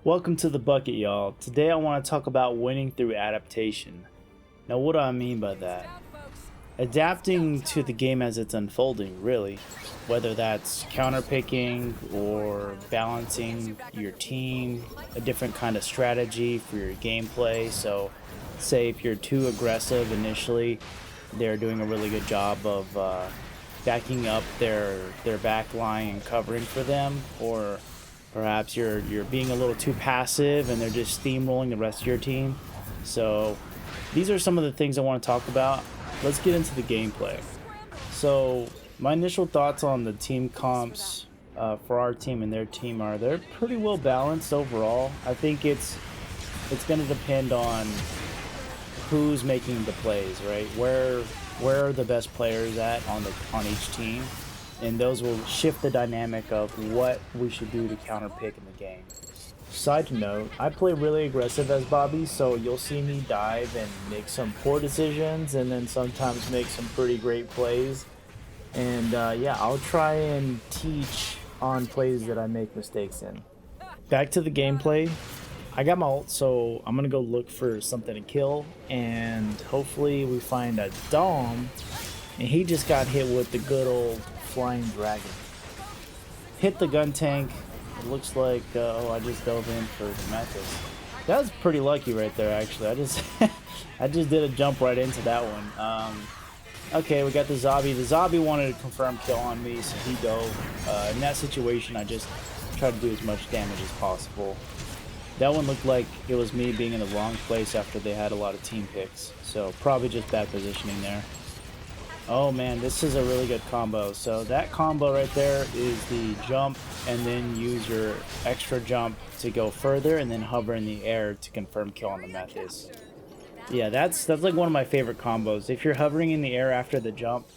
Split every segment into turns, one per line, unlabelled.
Welcome to the bucket, y'all. Today I want to talk about winning through adaptation. Now, what do I mean by that? Adapting to the game as it's unfolding, really. Whether that's counterpicking or balancing your team, a different kind of strategy for your gameplay. So, say if you're too aggressive initially, they're doing a really good job of backing up their back line and covering for them, or perhaps you're being a little too passive and they're just steamrolling the rest of your team. So these are some of the things I want to talk about. Let's get into the gameplay. So my initial thoughts on the team comps for our team and their team are they're pretty well balanced overall. I think it's going to depend on who's making the plays, right? Where are the best players at on each team? And those will shift the dynamic of what we should do to counterpick in the game. Side note, I play really aggressive as Bobby, so you'll see me dive and make some poor decisions and then sometimes make some pretty great plays. And yeah, I'll try and teach on plays that I make mistakes in. Back to the gameplay. I got my ult, so I'm gonna go look for something to kill, and hopefully we find a Dom, and he just got hit with the good old flying dragon. Hit the gun tank. It looks like oh, I just dove in for the Metis. That was pretty lucky right there, actually. I just I just did a jump right into that one. Okay, we got the zombie. The zombie wanted a confirmed kill on me, so he dove. In that situation, I just tried to do as much damage as possible. That one looked like it was me being in the wrong place after they had a lot of team picks, so probably just bad positioning there. Oh man, this is a really good combo. So that combo right there is the jump and then use your extra jump to go further and then hover in the air to confirm kill on the Metis. Yeah, that's like one of my favorite combos. If you're hovering in the air after the jump,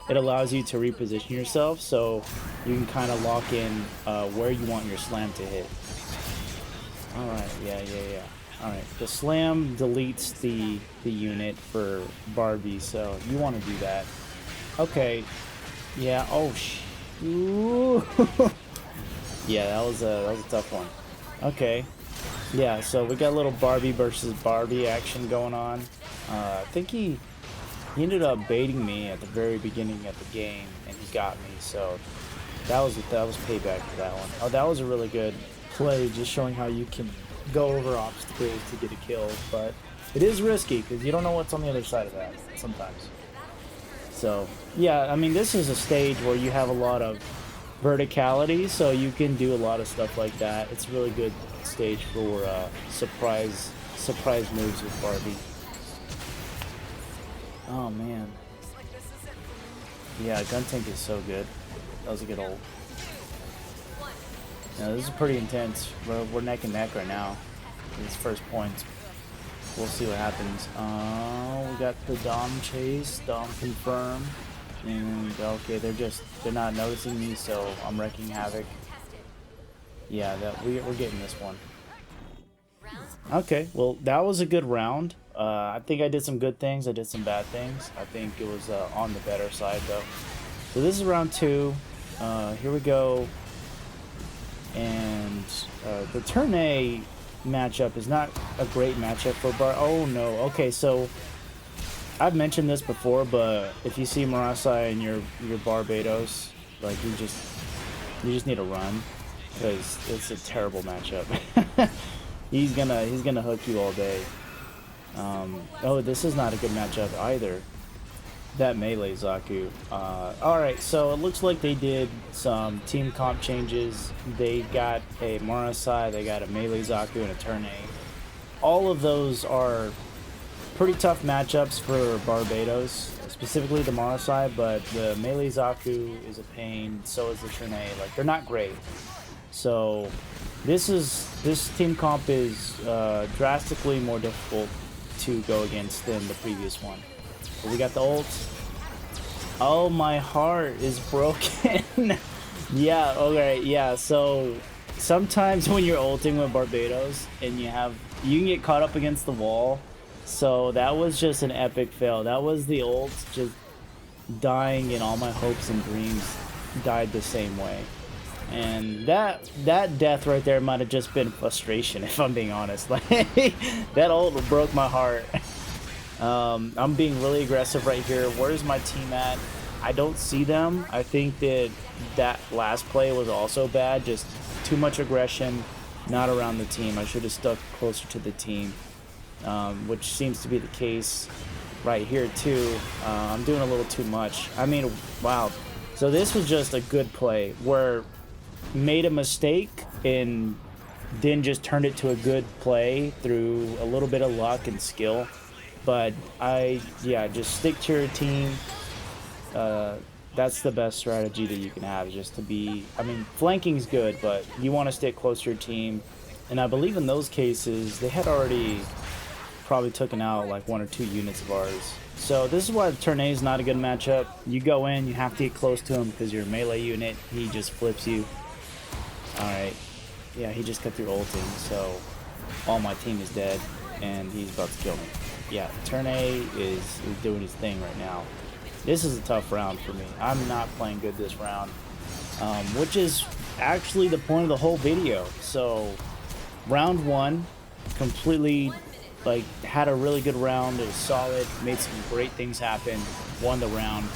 it allows you to reposition yourself so you can kind of lock in where you want your slam to hit. Alright, yeah. Alright, the slam deletes the unit for Barbie, so you want to do that. Okay, yeah, oh ooh. Yeah, that was a tough one. Okay, yeah, so we got a little Barbie versus Barbie action going on. I think he ended up baiting me at the very beginning of the game, and he got me, so that was payback for that one. Oh, that was a really good play, just showing how you can go over obstacles to get a kill, but it is risky because you don't know what's on the other side of that sometimes. So yeah, I mean, this is a stage where you have a lot of verticality, so you can do a lot of stuff like that. It's a really good stage for surprise moves with Barbie. Oh man, yeah, gun tank is so good. That was a good ult. Now, this is pretty intense. We're neck and neck right now. These first points. We'll see what happens. We got the Dom chase, Dom confirm, and okay, they're not noticing me, so I'm wrecking havoc. Yeah, we're getting this one. Okay, well that was a good round. I think I did some good things. I did some bad things. I think it was on the better side though. So this is round 2. Here we go. And the turn A matchup is not a great matchup for Bar. Oh no. Okay, so I've mentioned this before, but if you see Marasai and your Barbados, like you just need to run because it's a terrible matchup. he's gonna hook you all day. Oh, this is not a good matchup either. That melee Zaku. Alright, so it looks like they did some team comp changes. They got a Marasai, they got a melee Zaku, and a turn A. All of those are pretty tough matchups for Barbados, specifically the Marasai, but the melee Zaku is a pain, so is the turn A. Like, they're not great. So this team comp is drastically more difficult to go against than the previous one. But we got the ult. Oh, my heart is broken. Yeah, okay, yeah, so sometimes when you're ulting with Barbados and you can get caught up against the wall. So that was just an epic fail. That was the ult just dying, and all my hopes and dreams died the same way. And that death right there might have just been frustration, if I'm being honest. Like, that ult broke my heart. I'm being really aggressive right here. Where's my team at? I don't see them. I think that last play was also bad. Just too much aggression, not around the team. I should have stuck closer to the team, which seems to be the case right here too. I'm doing a little too much. I mean, wow. So this was just a good play where made a mistake and then just turned it to a good play through a little bit of luck and skill. But yeah, just stick to your team. That's the best strategy that you can have, just to be, I mean, flanking's good, but you want to stick close to your team. And I believe in those cases, they had already probably taken out like 1 or 2 units of ours. So this is why the Tournay is not a good matchup. You go in, you have to get close to him because your melee unit, he just flips you. Alright, yeah, he just got through ulting, so all my team is dead, and he's about to kill me. Yeah, Tournay is doing his thing right now. This is a tough round for me. I'm not playing good this round, which is actually the point of the whole video. So, round 1, completely, like, had a really good round. It was solid, made some great things happen, won the round.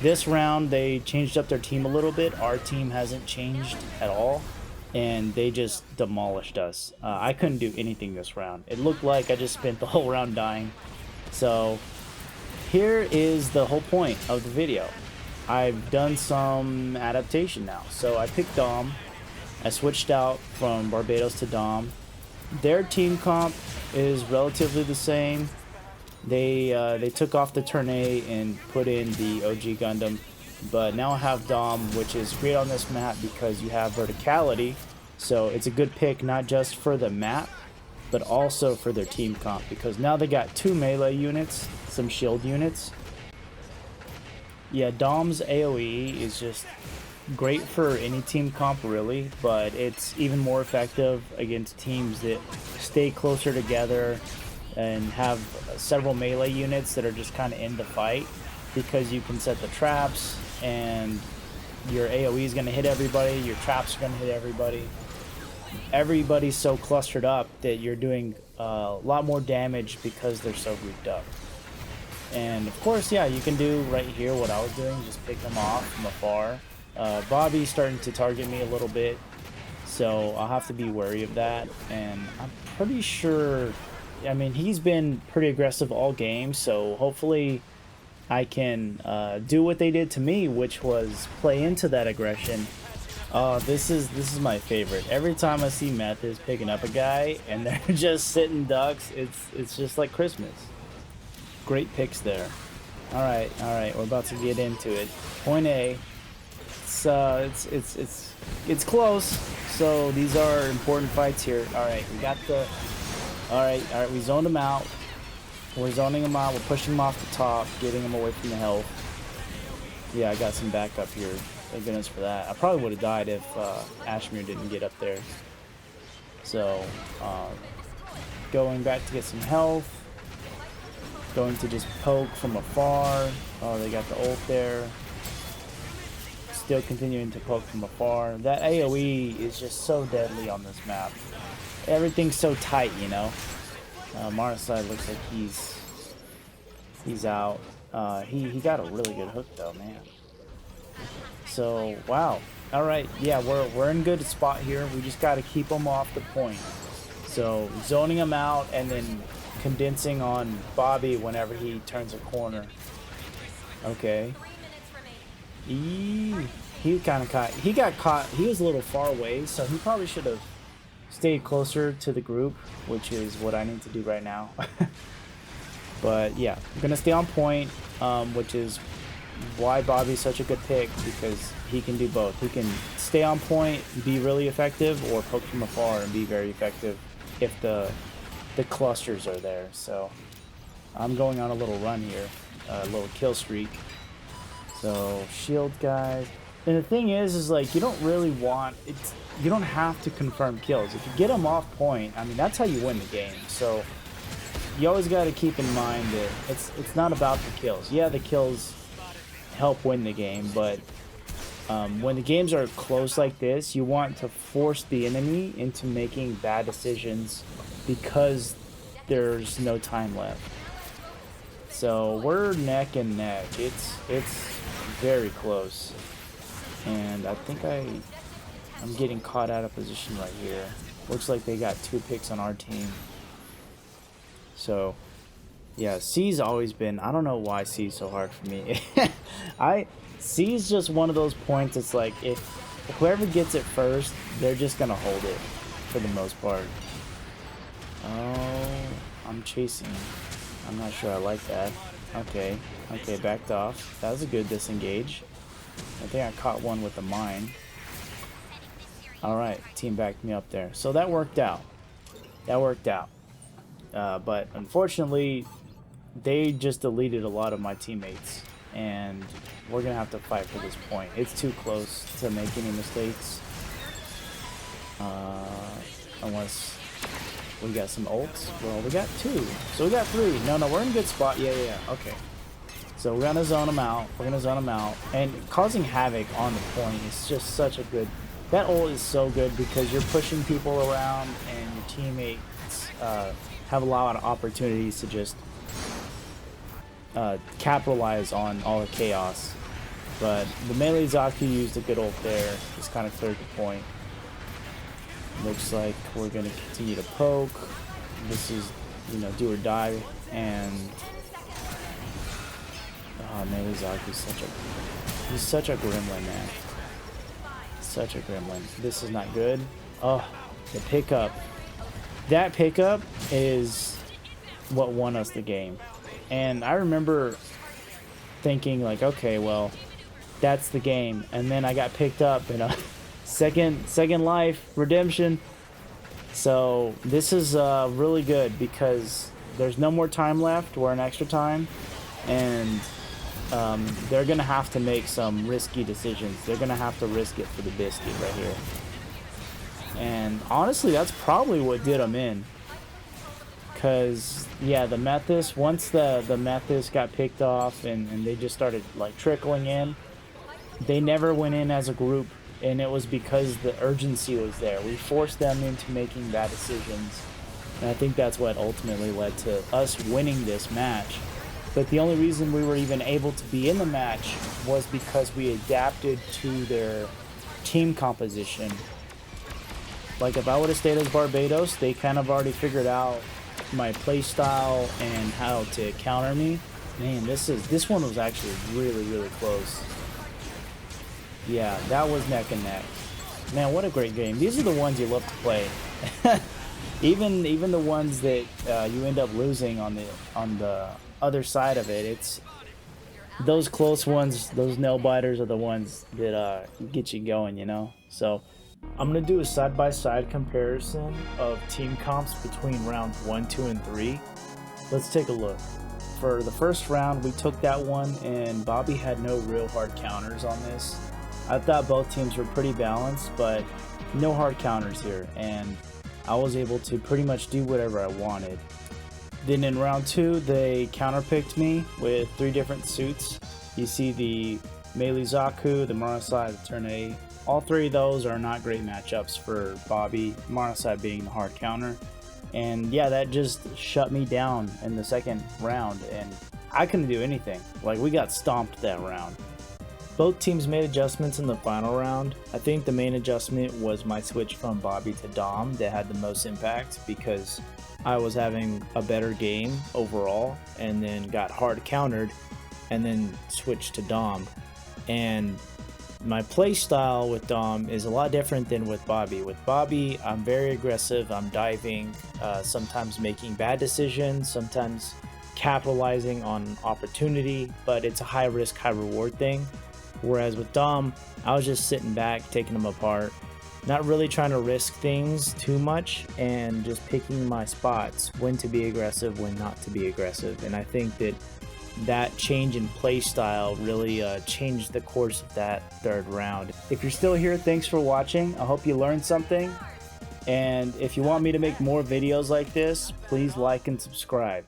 This round, they changed up their team a little bit. Our team hasn't changed at all, and they just demolished us. I couldn't do anything this round. It looked like I just spent the whole round dying. So here is the whole point of the video. I've done some adaptation now. So I picked Dom. I switched out from Barbados to Dom. Their team comp is relatively the same. They took off the Tournay and put in the OG Gundam, but now I have Dom, which is great on this map because you have verticality, so it's a good pick not just for the map, but also for their team comp, because now they got 2 melee units, some shield units. Yeah, Dom's AoE is just great for any team comp really, but it's even more effective against teams that stay closer together and have several melee units that are just kind of in the fight, because you can set the traps and your AoE is going to hit everybody, your traps are going to hit everybody. Everybody's so clustered up that you're doing a lot more damage because they're so grouped up. And of course, yeah, you can do right here what I was doing, just pick them off from afar. Bobby's starting to target me a little bit, so I'll have to be wary of that. And I'm pretty sure, I mean, he's been pretty aggressive all game, so hopefully I can do what they did to me, which was play into that aggression. This is my favorite. Every time I see Methods picking up a guy and they're just sitting ducks, it's just like Christmas. Great picks there. All right, we're about to get into it. Point A. It's close. So these are important fights here. All right, we got the. All right, we zoned him out. We're zoning him out. We're pushing him off the top, getting him away from the health. Yeah, I got some backup here. Thank goodness for that. I probably would have died if Ashmere didn't get up there. So, going back to get some health. Going to just poke from afar. Oh, they got the ult there. Still continuing to poke from afar. That AoE is just so deadly on this map. Everything's so tight, you know. Marside looks like he's out. He got a really good hook though, man. So wow. All right, yeah, we're in good spot here. We just got to keep them off the point. So zoning him out and then condensing on Bobby whenever he turns a corner. Okay. He kind of caught. He got caught. He was a little far away, so he probably should have stayed closer to the group, which is what I need to do right now. But yeah, I'm gonna stay on point, which is why Bobby's such a good pick, because he can do both. He can stay on point, be really effective, or poke from afar and be very effective if the clusters are there. So I'm going on a little run here, a little kill streak. So shield guys, and the thing is like you don't really want it. You don't have to confirm kills. If you get them off point, I mean that's how you win the game. So you always got to keep in mind that it's not about the kills. Yeah, the kills help win the game, but When the games are close like this, you want to force the enemy into making bad decisions because there's no time left. So we're neck and neck. It's very close, and I think I'm getting caught out of position right here. Looks like they got 2 picks on our team. So yeah, C's always been, I don't know why C's so hard for me. C's just one of those points. It's like if whoever gets it first, they're just gonna hold it for the most part. Oh, I'm chasing. I'm not sure I like that. Okay, backed off. That was a good disengage. I think I caught one with the mine. Alright, team backed me up there. So that worked out. But unfortunately, they just deleted a lot of my teammates. And we're going to have to fight for this point. It's too close to make any mistakes. Unless we got some ults. Well, we got 2. So we got 3. No, we're in a good spot. Yeah. Okay. So we're going to zone them out. And causing havoc on the point is just such a good... That ult is so good because you're pushing people around and your teammates have a lot of opportunities to just capitalize on all the chaos. But the melee Zaku used a good ult there. Just kind of cleared the point. Looks like we're going to continue to poke. This is, do or die. And melee Zaku is such a gremlin, man. Such a gremlin. This is not good. Oh, the pickup. That pickup is what won us the game. And I remember thinking like, okay, well, that's the game. And then I got picked up in a second life redemption. So this is really good because there's no more time left. We're in extra time, and they're gonna have to make some risky decisions. They're gonna have to risk it for the biscuit right here. And honestly, that's probably what did them in. Because yeah, the Methis, once the Methis got picked off and they just started like trickling in, they never went in as a group. And it was because the urgency was there. We forced them into making bad decisions. And I think that's what ultimately led to us winning this match. But the only reason we were even able to be in the match was because we adapted to their team composition. Like if I would have stayed as Barbados, they kind of already figured out my play style and how to counter me. Man, this one was actually really close. Yeah, that was neck and neck. Man, what a great game. These are the ones you love to play. even the ones that you end up losing on the other side of it. It's those close ones, those nail biters are the ones that get you going, So I'm gonna do a side-by-side comparison of team comps between rounds 1, 2, and 3. Let's take a look. For the first round, we took that one, and Bobby had no real hard counters on this. I thought both teams were pretty balanced, but no hard counters here, and I was able to pretty much do whatever I wanted. Then in round 2, they counterpicked me with 3 different suits. You see the melee Zaku, the Marasai, the Turn A. All 3 of those are not great matchups for Bobby, Marasai being the hard counter. And yeah, that just shut me down in the second round, and I couldn't do anything. Like, we got stomped that round. Both teams made adjustments in the final round. I think the main adjustment was my switch from Bobby to Dom that had the most impact because I was having a better game overall and then got hard countered and then switched to Dom. And my play style with Dom is a lot different than with Bobby. With Bobby, I'm very aggressive, I'm diving, sometimes making bad decisions, sometimes capitalizing on opportunity, but it's a high risk, high reward thing. Whereas with Dom, I was just sitting back, taking them apart, not really trying to risk things too much, and just picking my spots, when to be aggressive, when not to be aggressive. And I think that change in play style really changed the course of that third round. If you're still here, thanks for watching. I hope you learned something. And if you want me to make more videos like this, please like and subscribe.